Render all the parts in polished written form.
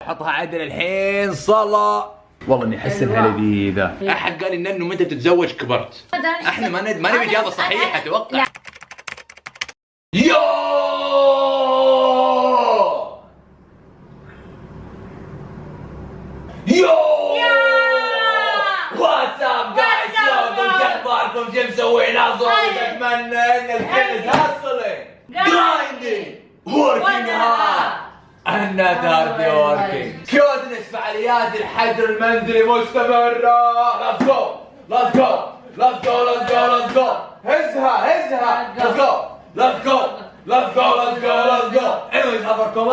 حطها عدل الحين صلاة. والله اني احس انها لذيذة. احد قال لي انه متى تتزوج كبرت. احنا ما نبي اجابة صحيحة اتوقع. يو واتساب جايز، شلونكم؟ شو اخباركم؟ شو مسوين؟ اتمنى ان الكل هاسلين جرايندينج وركينج هارد and not hard working. كيوتنس فعاليات الحجر المنزلي مستمرة. Let's go let's go let's go let's go let's go. هزها let's go let's go let's go let's go let's go. anyways خبركم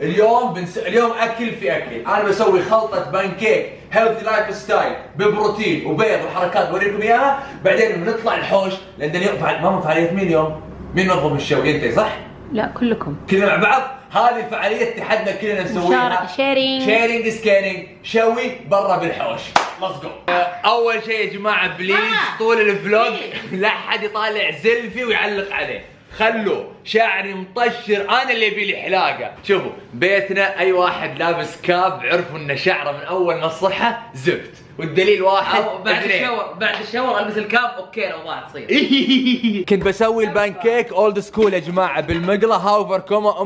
اليوم اكل في اكل. انا بسوي خلطة بانكيك هيلثي لايف ستايل ببروتين وبيض وحركات بوريكم اياها. بعدين بنطلع الحوش لان اليوم ماما فعالية مين اليوم؟ مين نظم الشوي؟ انت صح؟ لا كلكم كلنا مع بعض. هذه فعالية تحدنا كلنا نسويها. شيرينج از كيرينج. شوي برا بالحوش. ليتس جو. اول شيء يا جماعة بليز طول الفلوج لا حد يطالع سيلفي ويعلق عليه. خلوا شعري مطشر، انا اللي يبي لي حلاقه. شوفوا بيتنا اي واحد لابس كاب عرفوا ان شعره من اول نصحه زفت، والدليل واحد. بعد الشاور البس الكاب اوكي لو ما تصير. كنت بسوي البانكيك اولد سكول يا جماعه بالمقله. هاوفر كوما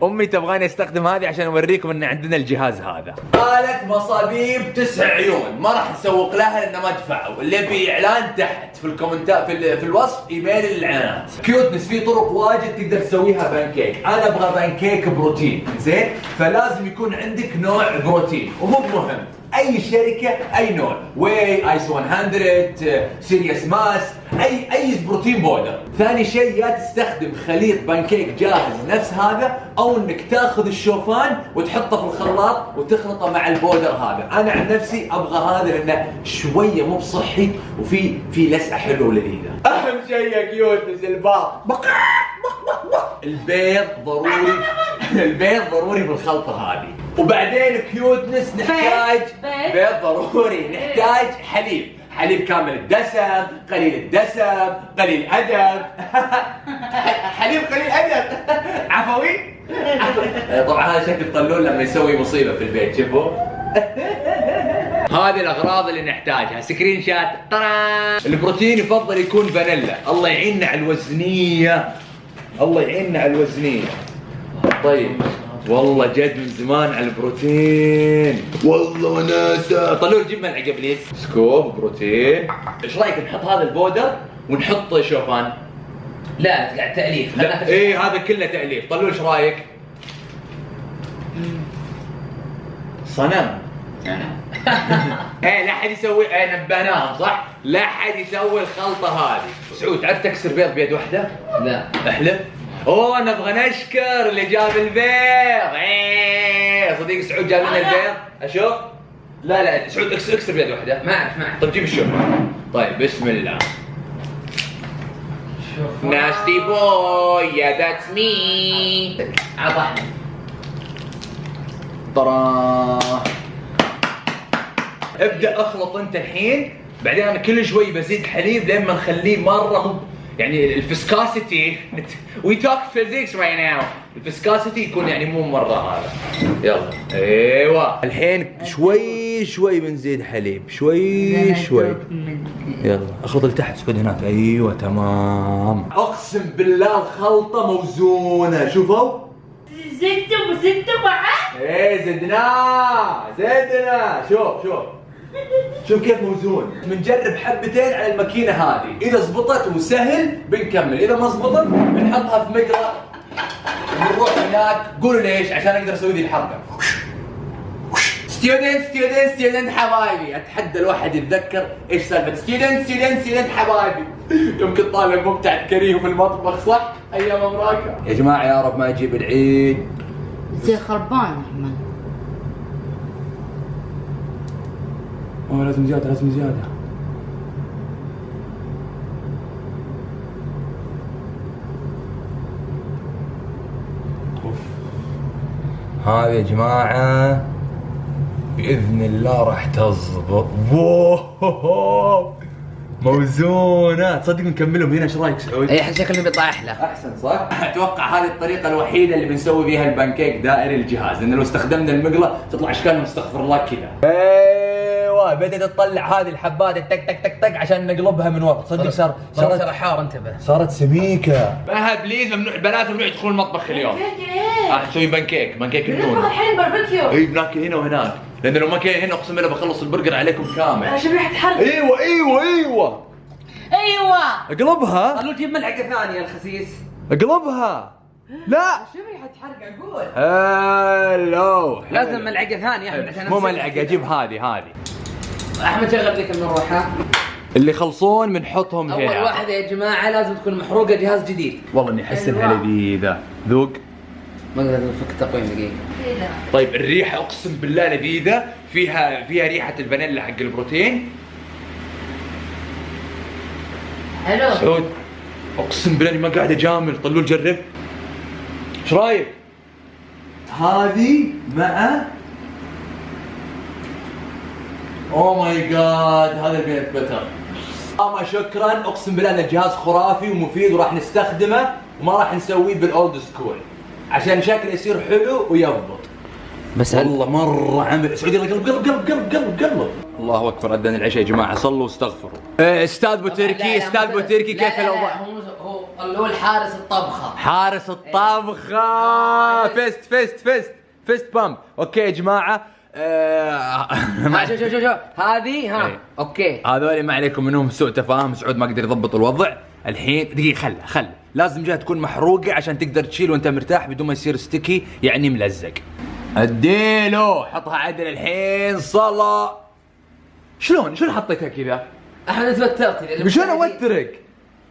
امي تبغاني استخدم هذه عشان اوريكم ان عندنا الجهاز هذا. قالت مصابيب 9 عيون، ما راح نسوق لها لان ما دفعوا. اللي يبي اعلان تحت في الكومنتات في الوصف ايميل الاعلانات. كيوتنس في طرق واجد تقدر تسويها بانكيك. انا ابغى بانكيك بروتين زين، فلازم يكون عندك نوع بروتين ومو مهم اي شركه اي نوع، واي ايس 100 سيريس ماس اي بروتين بودر. ثاني شيء يا تستخدم خليط بانكيك جاهز نفس هذا، او انك تاخذ الشوفان وتحطه في الخلاط وتخلطه مع البودر هذا. انا عن نفسي ابغى هذا لانه شويه مو بصحي وفي لسعه حلوه ولذيذه. اهم شيء يا كيوتنس البيض ضروري. البيض ضروري بالخلطه هذه. وبعدين كيوتنس نحتاج بيض ضروري. نحتاج حليب كامل الدسم، قليل الدسم، قليل ادب. حليب قليل ادب. عفوي. طبعا هذا شكل طلول لما يسوي مصيبه في البيت. شوفوا هذه الاغراض اللي نحتاجها. سكرين شات. البروتين يفضل يكون فانيلا. الله يعيننا على الوزنيه. الله يعيننا على الوزنيه. طيب والله جد من زمان على البروتين. والله وناسه. طلول جيب ملعقه بليز. سكوب بروتين. ايش رايك نحط هذا البودر ونحط شوفان؟ لا قاعد تأليف. ايه هذا كله تأليف. طلول ايش رايك؟ صنم. ايه لا حد يسوي. نبهناهم صح؟ لا حد يسوي الخلطه هذه. سعود تعرف تكسر بيض بيد واحده؟ لا. احلف. اوه نبغى نشكر اللي جاب البيض. ايه صديق سعود جاب لنا البيض. اشوف. لا سعود اكسر بيد واحده. ما اعرف. طيب جيب الشوفان. طيب بسم الله. ناستي بوي يا ذاتس مي. عطحني. طرا. ابدأ اخلط انت الحين. بعدين انا كل شوي بزيد حليب لين ما نخليه مره يعني الفسكاسيتي. وي توك فيزيكس رايت ناو. الفسكاسيتي يكون يعني مو مره هذا. يلا ايوه الحين شوي بنزيد حليب شوي. يلا اخلط لتحت. سعود هناك. ايوه تمام. اقسم بالله الخلطه موزونه. شوفوا زدتوا بعد؟ ايه زدنا. شوف كيف موزون. بنجرب حبتين على الماكينه هذه. اذا زبطت وسهل بنكمل، اذا ما زبطت بنحطها في مقله بنروح هناك. قولوا ليش؟ عشان اقدر اسوي ذي الحركه. ستودنت حبايبي. اتحدى الواحد يتذكر ايش سالفه ستودنت حبايبي. يمكن طالب مبتعد كريم في المطبخ صح؟ ايام امراكه. يا جماعه يا رب ما يجيب العيد. زي خربان احمد. لازم زياده. اوف. هذه يا جماعه باذن الله راح تزبط. موزونة. تصدق نكملهم هنا، ايش رايك سعود؟ اي شكله بيطلع احلى. احسن صح؟ اتوقع هذه الطريقة الوحيدة اللي بنسوي بيها البانكيك دائري الجهاز، لأن لو استخدمنا المقلة تطلع اشكالهم استغفر الله كذا. ايوه بدأت تطلع هذه الحبات التك تك تك تك عشان نقلبها من ورا. تصدق صارت حار، انتبه. صارت سميكة. مها بليز ممنوع البنات ممنوع يدخلون المطبخ اليوم. نسوي بانكيك النون. الحين باربيكيو. اي بناكل هنا وهناك، لأن لو ما كان هنا اقسم بالله بخلص البرجر عليكم كامل. عشان ريحة حرق. ايوه اقلبها. قالوا جيب ملعقة ثانية الخسيس. اقلبها. لا شو ريحة حرق اقول؟ هلو. لازم ملعقة ثانية احمد عشان مو ملعقة، جيب هذه. احمد شغل ذيك المروحة. اللي خلصون بنحطهم هنا. اول واحدة يا جماعة لازم تكون محروقة، جهاز جديد. والله اني احس انها لذيذة. ذوق. ما اقدر نفك التقويم دقيقة. طيب الريحة اقسم بالله لذيذة، فيها ريحة الفانيلا حق البروتين. حلو. سعود اقسم بالله اني ما قاعد اجامل، طلول جرب. ايش رايك؟ هذه مع اوه ماي جاد هذا البيت بتر. شكرا، اقسم بالله انه جهاز خرافي ومفيد وراح نستخدمه وما راح نسويه بالاولد سكول عشان شكله يصير حلو ويضبط. بس والله مره عمل. سعودي قلب. الله اكبر، اذن العشاء يا جماعه، صلوا واستغفروا. استاذ بو تركي كيف الاوضاع؟ هو الحارس الطبخه. حارس الطبخه. فيست بامب. اوكي يا جماعه. شوف هذه اوكي. هذول ما عليكم منهم سوء تفاهم، سعود ما قدر يضبط الوضع. الحين دقيقه خل لازم جهه تكون محروقه عشان تقدر تشيل وانت مرتاح بدون ما يصير ستيكي يعني ملزق. اديله حطها عدل الحين. صلاة شلون حطيتها كذا؟ احمد توترت. شلون اوترك؟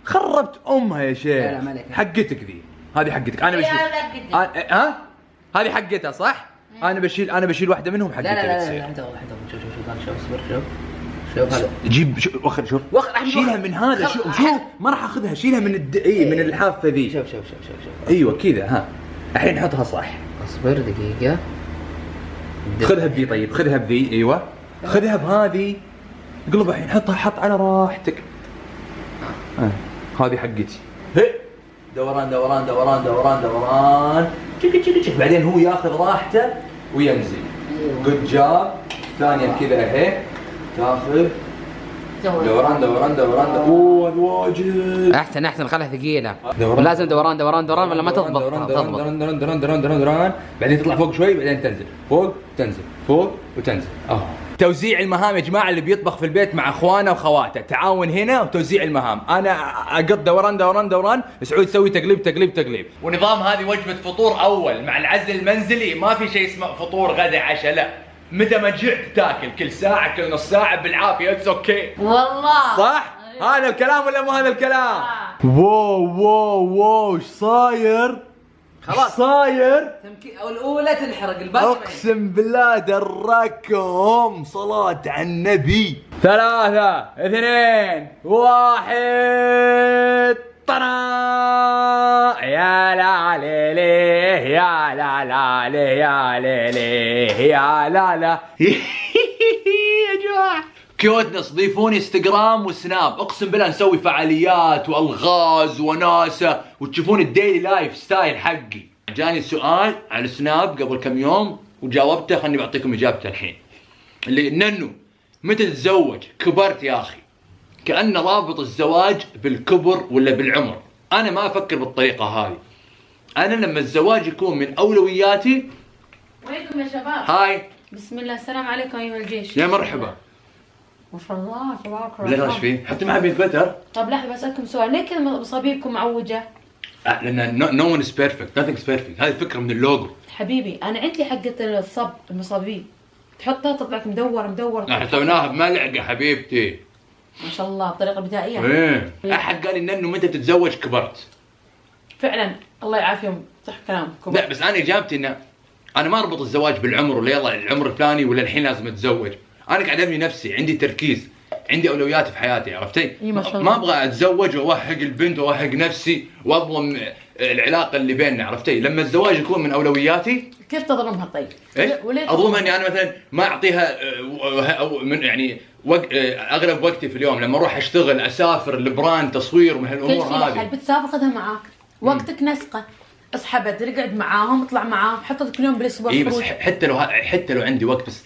خربت امها يا شيخ. لا ما عليك. حقتك ذي، هذه حقتك. انا بشيل. ها؟ هذه حقتها صح؟ انا بشيل واحده منهم حقتها. لا لحظه شوف اصبر شوف هذا. جيب شوف شيلها من هذا. شوف ما راح اخذها، شيلها من من الحافه ذي. شوف ايوه كذا. ها الحين حطها صح. اصبر دقيقه. خذها بذي. طيب خذها بذي. ايوه خذها بهذه. قلبها الحين حط على راحتك. هذه حقتي. دوران تشك بعدين هو ياخذ راحته وينزل. جود جاب. ثانية كذا اهي تاخذ دوران. اوه واجد. احسن خلها ثقيله. لازم دوران ولا ما تضبط. دوران بعدين تطلع فوق شوي بعدين تنزل فوق تنزل فوق وتنزل. توزيع المهام يا جماعه، اللي بيطبخ في البيت مع اخوانه وخواته تعاون هنا وتوزيع المهام. انا اقض دوران سعود يسوي تقليب. ونظام هذه وجبه فطور اول مع العزل المنزلي. ما في شيء اسمه فطور غدا عشاء، لا، متى ما جعت تاكل، كل ساعه كل نص ساعه بالعافيه. اتس اوكي والله صح؟ هذا الكلام ولا مو هذا الكلام؟ واو ايش صاير؟ خلاص صاير الاولى تنحرق الباقي. اقسم بالله دركهم صلاة على النبي. 3 2 1 طرا. يا لا ليلي يا لا لا لي يا ليلي يا لا لا. يا جماعة كيوتنس ضيفوني انستغرام وسناب، اقسم بالله نسوي فعاليات والغاز وناسة وتشوفون الديلي لايف ستايل حقي. جاني سؤال على سناب قبل كم يوم وجاوبته، خلني بعطيكم اجابته الحين. اللي ننو متى تتزوج؟ كبرت يا اخي. كأن رابط الزواج بالكبر ولا بالعمر. انا ما افكر بالطريقة هذه. انا لما الزواج يكون من اولوياتي. وينكم يا شباب؟ هاي بسم الله. السلام عليكم ايها الجيش. يا مرحبا. ما شاء الله تبارك ليه ايش فيه؟ حطي معها بيت بتر. طب لحظه بسالكم سؤال، ليه كذا مصابيبكم معوجه؟ لان no one is perfect, nothing's perfect. هذه الفكره من اللوجو. حبيبي انا عندي حقه الصب المصابيب تحطها تطلع لك مدور. احنا سويناها بملعقه حبيبتي. ما شاء الله بطريقه بدائيه. ايه احد قال انه متى تتزوج كبرت. فعلا الله يعافيهم صح كلامكم. لا بس انا اجابتي انه انا ما اربط الزواج بالعمر ولا يلا العمر الفلاني ولا الحين لازم اتزوج. انا قاعد ابني نفسي، عندي تركيز. عندي اولويات في حياتي، عرفتي؟ ما شاء الله. ما ابغى اتزوج واوهق البنت واوهق نفسي واظلم العلاقه اللي بيننا، عرفتي؟ لما الزواج يكون من اولوياتي. كيف تظلمها طيب؟ ايش؟ وليه اظلمها اني انا مثلا ما اعطيها من يعني اغلب وقتي في اليوم لما اروح اشتغل اسافر لبراند تصوير ومن هالامور كل هذه. شيء بتسافر خذها معاك، وقتك نسقه، اصحى بدري اقعد معاهم، اطلع معاهم، حط كل يوم بالاسبوع اي بس خروج. حتى لو عندي وقت، بس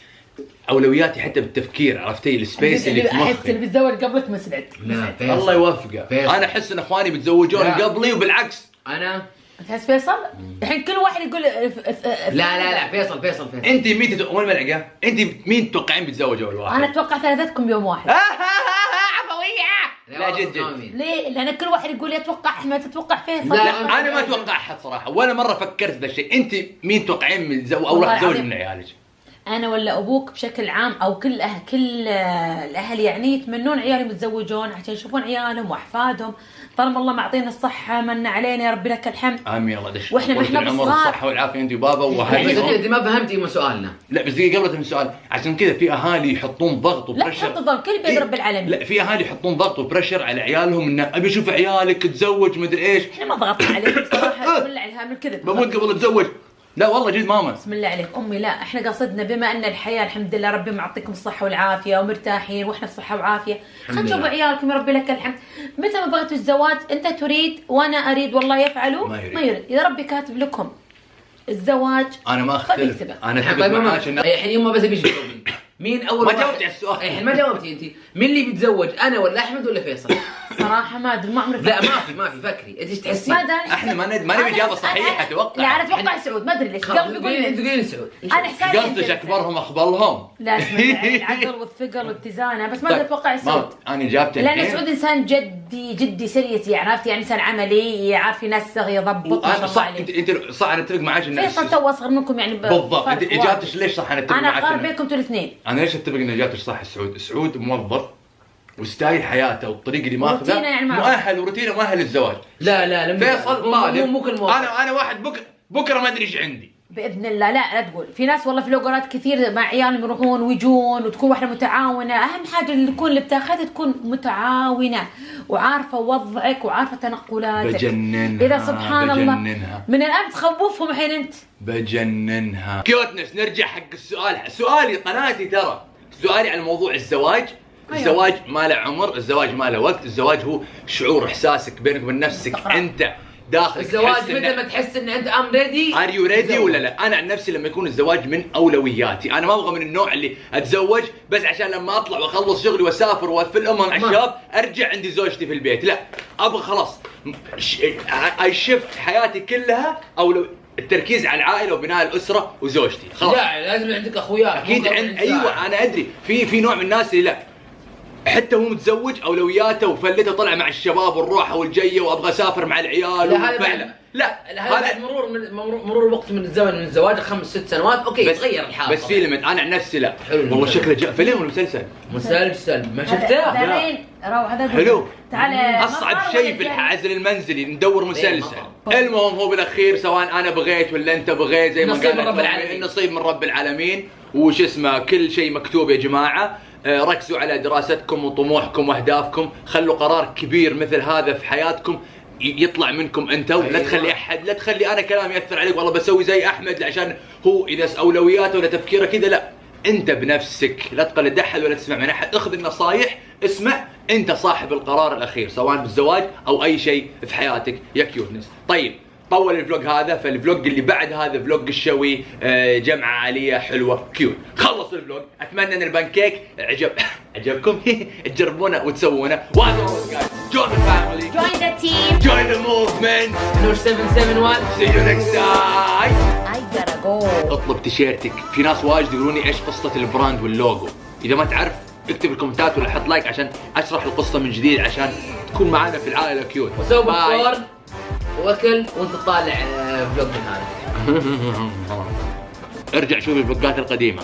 اولوياتي حتى بالتفكير، عرفتي؟ السبيس اللي في احس مخي. اللي بيتزوج قبلك مسعد. لا فيصل. الله يوفقه. فيصل. انا احس ان اخواني بيتزوجون لا. قبلي وبالعكس. انا تحس فيصل؟ الحين كل واحد يقول لا فيصل. انت مين وين ملعقه؟ انت مين تتوقعين بيتزوج اول واحد؟ انا اتوقع ثلاثتكم بيوم واحد. لا جد. ليه؟ لان كل واحد يقول اتوقع احمد، اتوقع فيصل. لا، انا ما اتوقع احد صراحه، ولا مره فكرت بهذا الشيء. انت مين تتوقعين من اول والله واحد يتزوج العظيم. من عيالك؟ انا ولا ابوك بشكل عام، او كل الاهل يعني يتمنون عيالهم يتزوجون عشان يشوفون عيالهم واحفادهم. طالما الله معطينا الصحه من علينا، يا ربي لك الحمد. امين الله دش. وإحنا ما إحنا العمر بصغار. والصحه والعافيه انت وبابا بس واهاليهم. انت ما فهمتي من سؤالنا. لا بس دقيقه قبل السؤال، عشان كذا في اهالي يحطون ضغط لا وبريشر. تحط ضغط، كل بيد رب العالمين. لا في اهالي يحطون ضغط وبريشر على عيالهم انه ابي اشوف عيالك تتزوج مدري ايش. احنا ما ضغطنا عليهم بصراحه، كل الهام الكذب. بموت قبل اتزوج. لا والله جد ماما. بسم الله عليك امي. لا احنا قصدنا بما ان الحياه الحمد لله ربي معطيكم الصحه والعافيه ومرتاحين، واحنا في صحه وعافيه، خلينا نشوف عيالكم يا ربي لك الحمد. متى ما بغيتوا الزواج انت تريد وانا اريد والله يفعلوا، ما يريد. اذا ربي كاتب لكم الزواج انا ما اختلف. فبيكتبه. انا اتفق طيب معاك إن- الحين يما بس بيجي تجاوبين. مين اول ما واحد؟ جاوبتي على السؤال. الحين ما جاوبتي انت. مين اللي بيتزوج، انا ولا احمد ولا فيصل؟ صراحه ما ادري، ما عمري لا ما في فكري انت ايش تحسين؟ ما ادري. احنا ما نبي اجابه صحيحه اتوقع. لا انا اتوقع سعود، ما ادري ليش قلبي يقول انت قولين سعود. انا احساسي قصدك اكبرهم اخبرهم. لا اسمع، العقل والثقل والاتزان، بس ما ادري اتوقع سعود. انا اجابتي لان الحين. سعود انسان جدي سيريس، يعني عرفت، يعني انسان عملي يعرف ينسق يضبط ما شاء انا الله صح. عليه. انت صح، انا اتفق معاك ان فيصل تو اصغر منكم يعني بالضبط. انت فرق اجابتك واحد. ليش صح؟ انا اتفق انا معاك. اقارب بينكم انتوا الاثنين. انا ليش اتفق ان اجابتك صح؟ سعود موظف وستايل حياته والطريقه اللي ماخذه روتينه يعني مؤهل وروتينه مؤهل للزواج. لا فيصل طالب. مو كل موظف. انا واحد بكره ما ادري ايش عندي. باذن الله. لا تقول. في ناس والله في لوجرات كثير مع عيالهم يروحون ويجون، وتكون واحده متعاونه. اهم حاجه اللي بتاخذها تكون متعاونه وعارفه وضعك وعارفه تنقلاتك. بجننها. اذا سبحان الله بجننها. من الان تخوفهم الحين انت. بجننها. كيوتنس. نرجع حق السؤال. سؤالي قناتي ترى سؤالي على موضوع الزواج. أيوة. الزواج ما له عمر، الزواج ما له وقت، الزواج هو شعور احساسك بينك وبين نفسك. استقرار. انت داخل الزواج متى ما تحس ان انت ام ريدي. ار يو ريدي ولا لا؟ انا عن نفسي لما يكون الزواج من اولوياتي، انا ما ابغى من النوع اللي اتزوج بس عشان لما اطلع واخلص شغلي واسافر واوفي الامم مع الشباب ارجع عندي زوجتي في البيت. لا، ابغى خلاص اي شفت حياتي كلها او التركيز على العائله وبناء الاسره وزوجتي خلاص. لا لازم عندك اخوياك. اكيد ايوه انا ادري في نوع من الناس اللي لا، حتى هو متزوج اولوياته وفلته طلع مع الشباب والروحه والجيه وابغى اسافر مع العيال لا، هذا وفعلا. لا هذا بعد مرور الوقت من الزمن من الزواج 5-6 سنوات اوكي يتغير الحال. بس في ليمت. انا عن نفسي لا. حلو. والله شكله جاء فيلم ولا مسلسل؟ مسلسل ما شفته؟ دارين روح هذا حلو. تعال. اصعب شيء في العزل المنزلي ندور مسلسل. المهم هو بالاخير سواء انا بغيت ولا انت بغيت زي ما نصيب قال من رب العالمين. النصيب من رب العالمين. وش اسمه كل شيء مكتوب يا جماعه. ركزوا على دراستكم وطموحكم واهدافكم، خلوا قرار كبير مثل هذا في حياتكم يطلع منكم انتوا. لا تخلي احد، لا تخلي انا كلامي ياثر عليك والله بسوي زي احمد عشان هو اذا اولوياته ولا تفكيره كذا. لا، انت بنفسك لا تقلد احد ولا تسمع من احد، اخذ النصايح، اسمع، انت صاحب القرار الاخير سواء بالزواج او اي شيء في حياتك يا كيوتنس. طيب طول الفلوج هذا، فالفلوج اللي بعد هذا فلوج الشوي جمعة عالية حلوة كيوت. خلص الفلوج، اتمنى ان البانكيك عجبكم تجربونه وتسوونه. وهذا هو guys. Join the family. Join the team. Join the movement. نور 771. See you next time. I gotta go. اطلب تيشيرتك. في ناس واجد يقولون لي ايش قصة البراند واللوجو. اذا ما تعرف اكتب الكومنتات ولا حط لايك عشان اشرح القصة من جديد عشان تكون معنا في العائلة كيوت. وسوي باي. بوبكورن واكل وانت تطالع فلوج هذا. ارجع شوف الفلوجات القديمة.